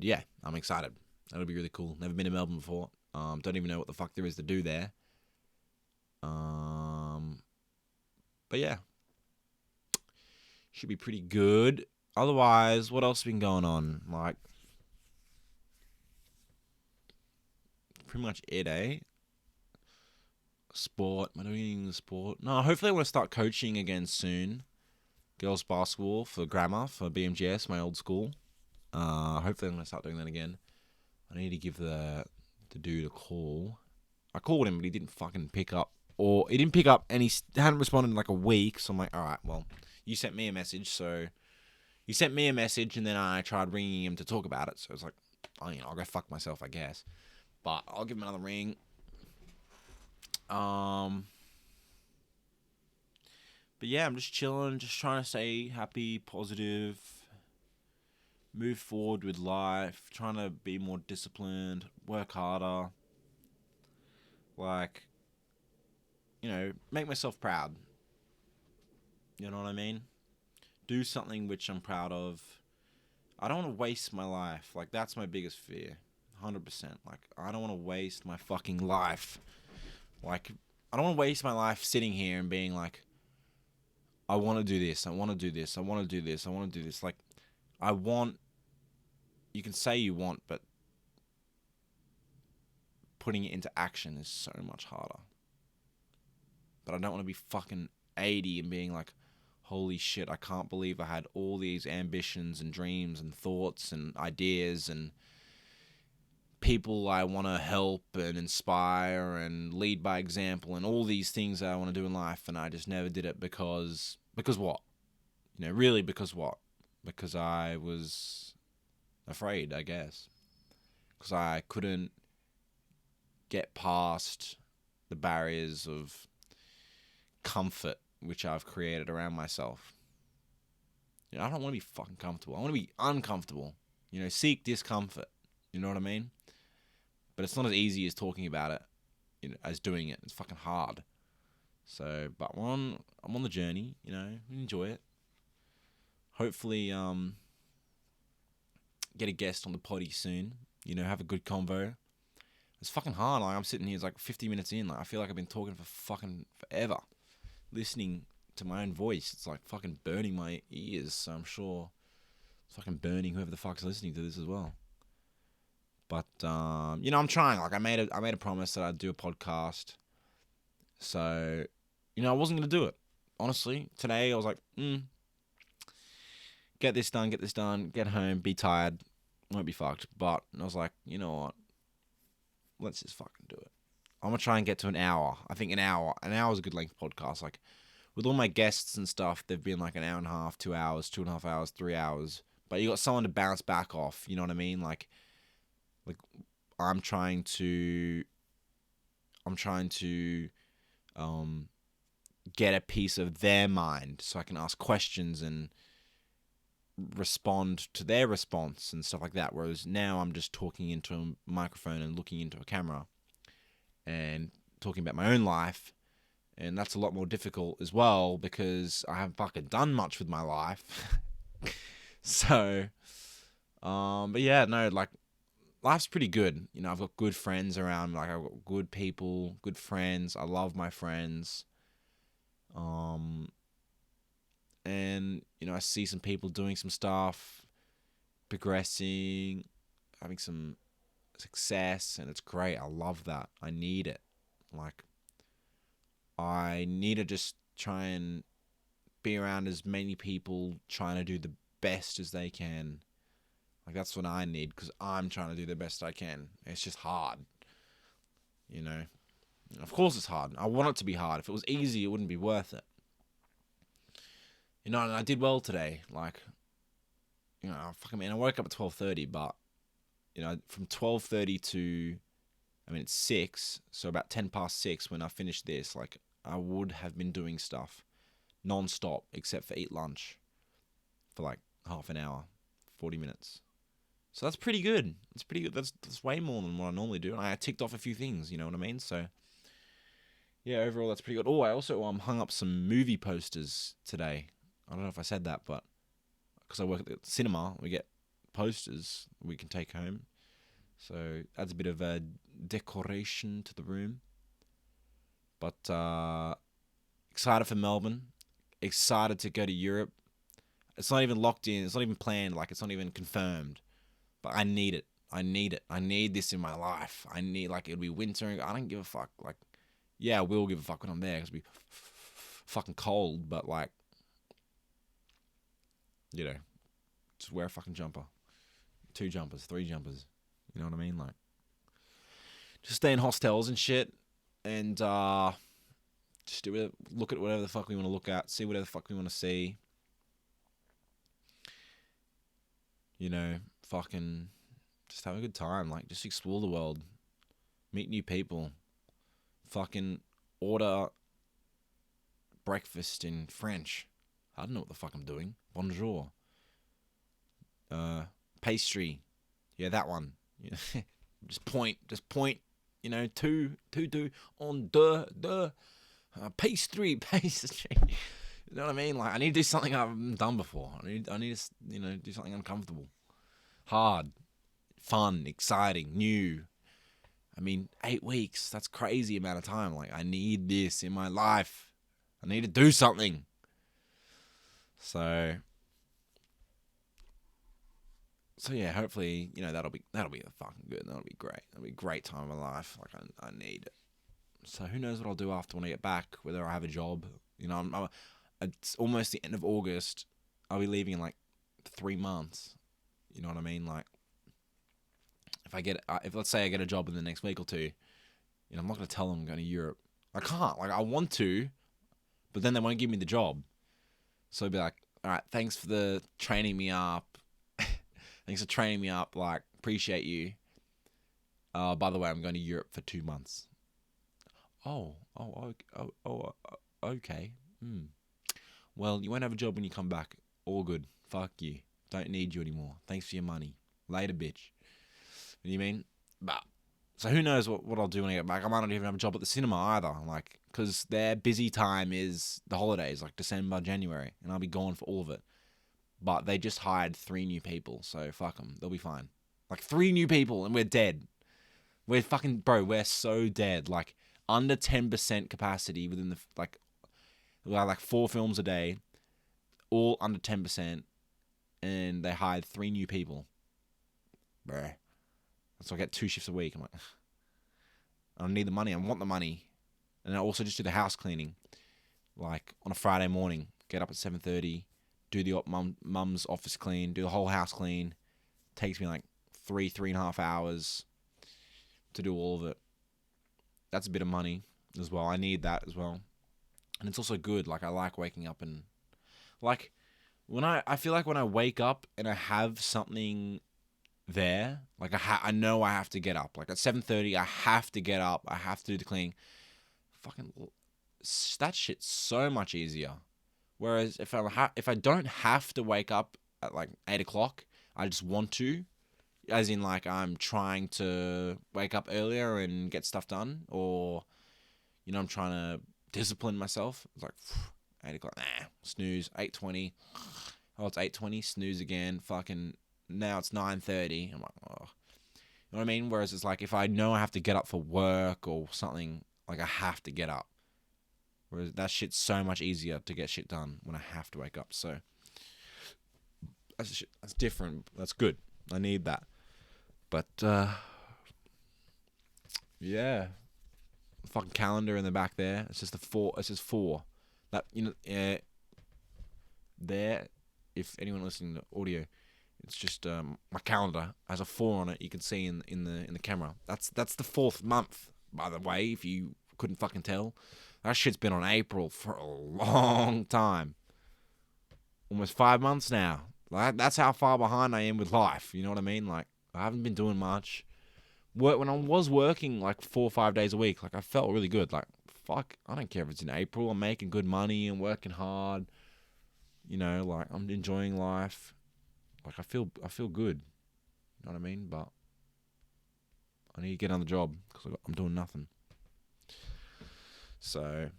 yeah, I'm excited. That'll be really cool. Never been to Melbourne before. Don't even know what the fuck there is to do there. But yeah, should be pretty good. Otherwise, what else has been going on? Like, pretty much it, eh? Sport. Am I doing anything in sport? No, hopefully I want to start coaching again soon. Girls basketball for grammar, for BMGS, my old school. Hopefully I'm going to start doing that again. I need to give the dude a call. I called him, but he didn't fucking pick up. Or he didn't pick up, and he hadn't responded in like a week. So I'm like, all right, well, you sent me a message. So you sent me a message, and then I tried ringing him to talk about it. So it's like, I'll go fuck myself, I guess. But I'll give him another ring. But yeah, I'm just chilling, just trying to stay happy, positive, move forward with life, trying to be more disciplined, work harder. Like, make myself proud. You know what I mean? Do something which I'm proud of. I don't want to waste my life. Like, that's my biggest fear. 100%. Like, I don't want to waste my fucking life. Like, I don't want to waste my life sitting here and being like, I want to do this, I want to do this, I want to do this, I want to do this. Like, you can say you want, but putting it into action is so much harder. But I don't want to be fucking 80 and being like, holy shit, I can't believe I had all these ambitions and dreams and thoughts and ideas and people I want to help and inspire and lead by example and all these things that I want to do in life, and I just never did it because what? Really because what? Because I was afraid, I guess. Because I couldn't get past the barriers of comfort which I've created around myself. I don't want to be fucking comfortable. I want to be uncomfortable. Seek discomfort. You know what I mean? But it's not as easy as talking about it, as doing it. It's fucking hard. So, but I'm on the journey. Enjoy it. Hopefully, get a guest on the potty soon. Have a good convo. It's fucking hard. Like, I'm sitting here, it's like 50 minutes in. Like, I feel like I've been talking for fucking forever. Listening to my own voice, it's like fucking burning my ears. So I'm sure it's fucking burning whoever the fuck's listening to this as well. But I'm trying. Like, I made a promise that I'd do a podcast. So, I wasn't gonna do it. Honestly, today I was like, get this done, get home, be tired, won't be fucked. But I was like, you know what? Let's just fucking do it. I'm gonna try and get to an hour. I think an hour is a good length podcast. Like, with all my guests and stuff, they've been like an hour and a half, 2 hours, 2.5 hours, 3 hours. But you got someone to bounce back off. You know what I mean? Like I'm trying to get a piece of their mind so I can ask questions and respond to their response and stuff like that. Whereas now I'm just talking into a microphone and looking into a camera and talking about my own life. And that's a lot more difficult as well because I haven't fucking done much with my life. So, but yeah, no, like, life's pretty good. You know, I've got good friends around. Like, I've got good people, good friends. I love my friends. And, you know, I see some people doing some stuff, progressing, having some success, and it's great. I love that. I need it. Like, I need to just try and be around as many people trying to do the best as they can. Like, that's what I need, because I'm trying to do the best I can. It's just hard. You know? Of course it's hard. I want it to be hard. If it was easy, it wouldn't be worth it. You know, and I did well today. Like, you know, I woke up at 12:30, but, you know, from 12:30 to, it's 6, so about 10 past 6 when I finished this, like, I would have been doing stuff non-stop, except for eat lunch for like half an hour, 40 minutes. So that's pretty good. That's pretty good. That's way more than what I normally do. And I ticked off a few things, you know what I mean? So, yeah, overall, that's pretty good. Oh, I also hung up some movie posters today. I don't know if I said that, but because I work at the cinema, we get posters we can take home. So adds a bit of a decoration to the room. But excited for Melbourne. Excited to go to Europe. It's not even locked in. It's not even planned. Like, it's not even confirmed. But I need it. I need this in my life. It'll be winter. I don't give a fuck. Like, yeah, I will give a fuck when I'm there. Because it'll be fucking cold. But, like, you know, just wear a fucking jumper. 2 jumpers, 3 jumpers. You know what I mean? Like, just stay in hostels and shit. And just look at whatever the fuck we want to look at. See whatever the fuck we want to see. You know, fucking just have a good time. Like, just explore the world. Meet new people. Fucking order breakfast in French. I don't know what the fuck I'm doing. Bonjour. Pastry. Yeah, that one. Yeah. Just point. You know, two on the pastry. You know what I mean? Like, I need to do something I haven't done before. I need to, you know, do something uncomfortable, hard, fun, exciting, new. 8 weeks. That's crazy amount of time. Like, I need this in my life. I need to do something. So yeah, hopefully, you know, that'll be fucking good. That'll be great. That'll be a great time of my life. Like, I need it. So who knows what I'll do after when I get back? Whether I have a job. You know, it's almost the end of August. I'll be leaving in like 3 months. You know what I mean? Like, if let's say I get a job in the next week or 2, you know, I'm not gonna tell them I'm going to Europe. I can't. Like, I want to, but then they won't give me the job. So I'll be like, all right, thanks for training me up. Like, appreciate you. By the way, I'm going to Europe for 2 months. Okay. Well, you won't have a job when you come back. All good. Fuck you. Don't need you anymore. Thanks for your money. Later, bitch. You know what I mean? But, so who knows what I'll do when I get back. I might not even have a job at the cinema either. Like, because their busy time is the holidays, like December, January. And I'll be gone for all of it. But they just hired 3 new people. So fuck them. They'll be fine. Like, 3 new people and we're dead. We're fucking, bro, we're so dead. Like, under 10% capacity within the, like 4 films a day, all under 10%, and they hired 3 new people. Bruh. So I get 2 shifts a week. I'm like, I need the money. I want the money. And I also just do the house cleaning. Like, on a Friday morning, get up at 7:30, do the mum's office clean, do the whole house clean. Takes me like 3.5 hours to do all of it. That's a bit of money as well. I need that as well. And it's also good. Like, I like waking up and, like, when I feel like when I wake up and I have something there, like, I know I have to get up. Like, at 7:30, I have to get up. I have to do the cleaning. Fucking, that shit's so much easier. Whereas if I don't have to wake up at like 8 o'clock. I just want to. As in, like, I'm trying to wake up earlier and get stuff done. Or, I'm trying to discipline myself. It's like, 8 o'clock, snooze, 8:20. Oh, it's 8:20, snooze again. Fucking, now it's 9:30. I'm like, oh. You know what I mean? Whereas it's like, if I know I have to get up for work or something, like, I have to get up. Whereas that shit's so much easier to get shit done when I have to wake up. So, that's different. That's good. I need that. But, yeah. Fucking calendar in the back there. It's just It says 4. That, there, if anyone listening to audio, it's just my calendar has a 4 on it. You can see in the camera. That's the 4th month, by the way. If you couldn't fucking tell, that shit's been on April for a long time, almost 5 months now. Like, that's how far behind I am with life. You know what I mean? Like, I haven't been doing much. When I was working like 4 or 5 days a week, like, I felt really good. Like, fuck, I don't care if it's in April. I'm making good money and working hard. Like, I'm enjoying life. Like, I feel good. You know what I mean? But I need to get on the job because I'm doing nothing. So,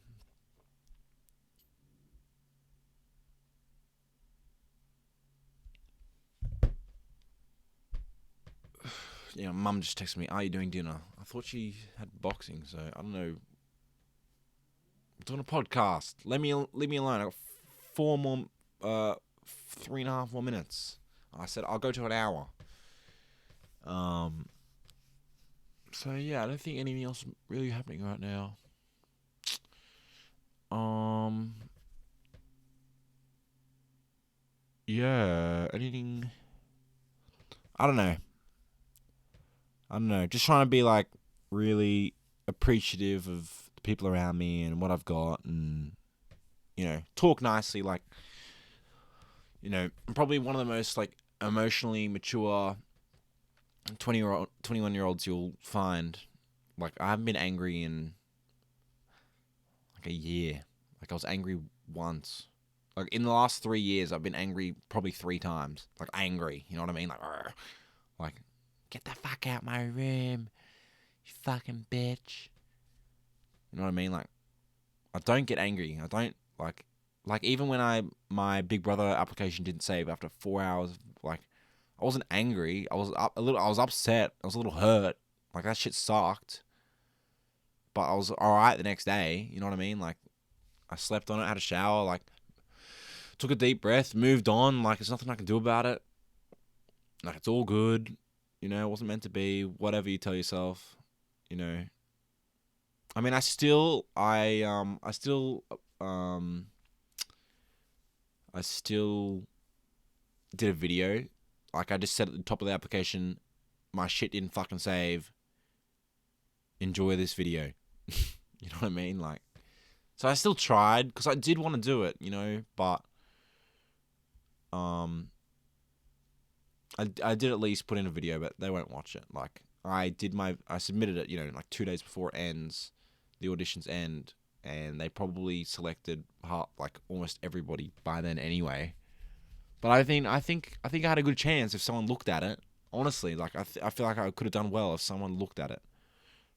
Mum just texted me, "Are you doing dinner?" I thought she had boxing, so I don't know. I'm doing a podcast. Leave me alone. I got 3.5 more minutes. I said I'll go to an hour. So yeah, I don't think anything else is really happening right now. Yeah, anything. I don't know. Just trying to be like really appreciative of the people around me and what I've got, and talk nicely. Like, I'm probably one of the most like emotionally mature 21-year-olds you'll find. Like, I haven't been angry in like a year. Like, I was angry once. Like, in the last 3 years, I've been angry probably 3 times. Like, angry, you know what I mean? Like, get the fuck out my room, you fucking bitch. You know what I mean? Like, I don't get angry. I don't, like even when my Big Brother application didn't save after 4 hours, like, I wasn't angry. I was upset. I was a little hurt. Like, that shit sucked. But I was alright the next day, you know what I mean? Like, I slept on it, had a shower, like, took a deep breath, moved on. Like, there's nothing I can do about it. Like, it's all good. It wasn't meant to be. Whatever you tell yourself. I mean, I still did a video. Like, I just said at the top of the application, my shit didn't fucking save. Enjoy this video. You know what I mean? Like, so I still tried because I did want to do it, but I did at least put in a video, but they won't watch it. Like, I submitted it, like 2 days before it ends, the auditions end, and they probably selected like almost everybody by then anyway. But I think I had a good chance if someone looked at it. Honestly, like, I feel like I could have done well if someone looked at it,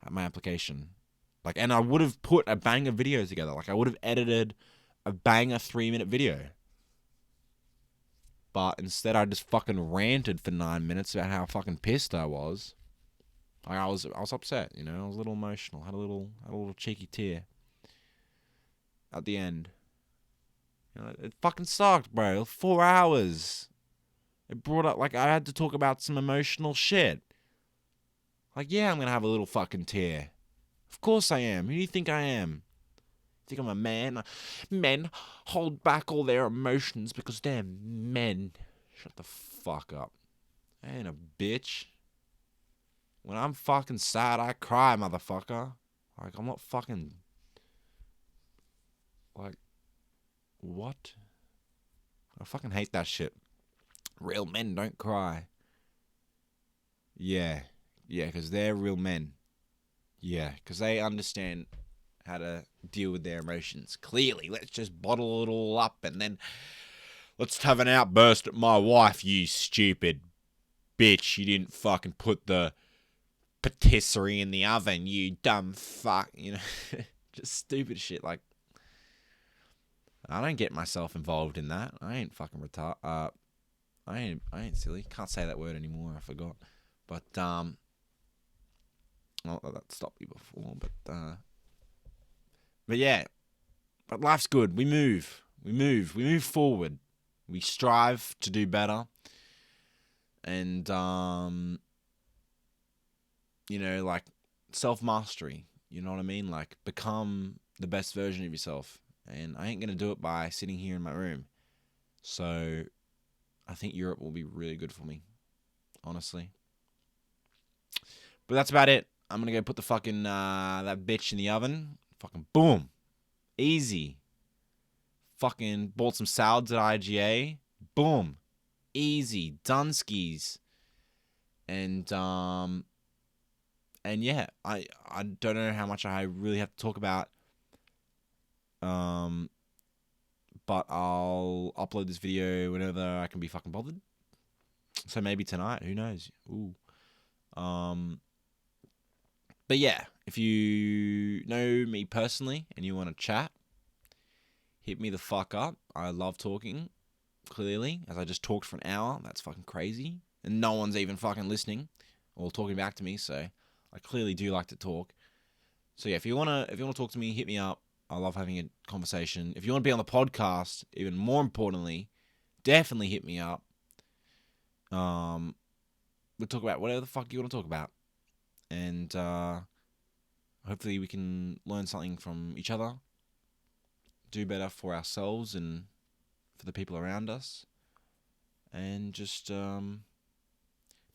at my application. Like, and I would have put a banger video together. Like, I would have edited a banger 3-minute video. But instead, I just fucking ranted for 9 minutes about how fucking pissed I was. Like, I was upset. I was a little emotional. Had a little cheeky tear at the end. It fucking sucked, bro. 4 hours. It brought up, like, I had to talk about some emotional shit. Like, yeah, I'm gonna have a little fucking tear. Of course I am. Who do you think I am? Think I'm a man? Men hold back all their emotions because they're men. Shut the fuck up. I ain't a bitch. When I'm fucking sad, I cry, motherfucker. Like, I'm not fucking... Like, what? I fucking hate that shit. Real men don't cry. Yeah, because they're real men. Yeah, because they understand how to deal with their emotions. Clearly, let's just bottle it all up and then let's have an outburst at my wife, you stupid bitch. You didn't fucking put the patisserie in the oven, you dumb fuck. You know, just stupid shit. Like, I don't get myself involved in that. I ain't fucking retarded. I ain't silly. Can't say that word anymore. I forgot. But well, that stopped me before. But yeah. But life's good. We move. We move forward. We strive to do better. And you know, like self-mastery. You know what I mean? Like, become the best version of yourself. And I ain't gonna do it by sitting here in my room. So I think Europe will be really good for me, honestly. But that's about it. I'm gonna go put the fucking that bitch in the oven. Fucking boom, easy. Fucking bought some salads at IGA. Boom, easy. Dunskies. And yeah, I don't know how much I really have to talk about. But I'll upload this video whenever I can be fucking bothered. So maybe tonight, who knows? Ooh. But yeah, if you know me personally and you want to chat, hit me the fuck up. I love talking, clearly, as I just talked for an hour. That's fucking crazy. And no one's even fucking listening or talking back to me, so I clearly do like to talk. So yeah, if you wanna talk to me, hit me up. I love having a conversation. If you want to be on the podcast, even more importantly, definitely hit me up. We'll talk about whatever the fuck you want to talk about. And hopefully we can learn something from each other, do better for ourselves and for the people around us, and just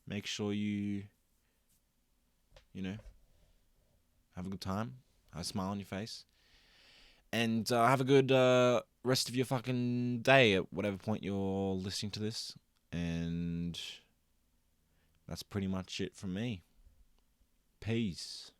make sure you know, have a good time, have a smile on your face, and have a good rest of your fucking day at whatever point you're listening to this. And that's pretty much it from me. Peace.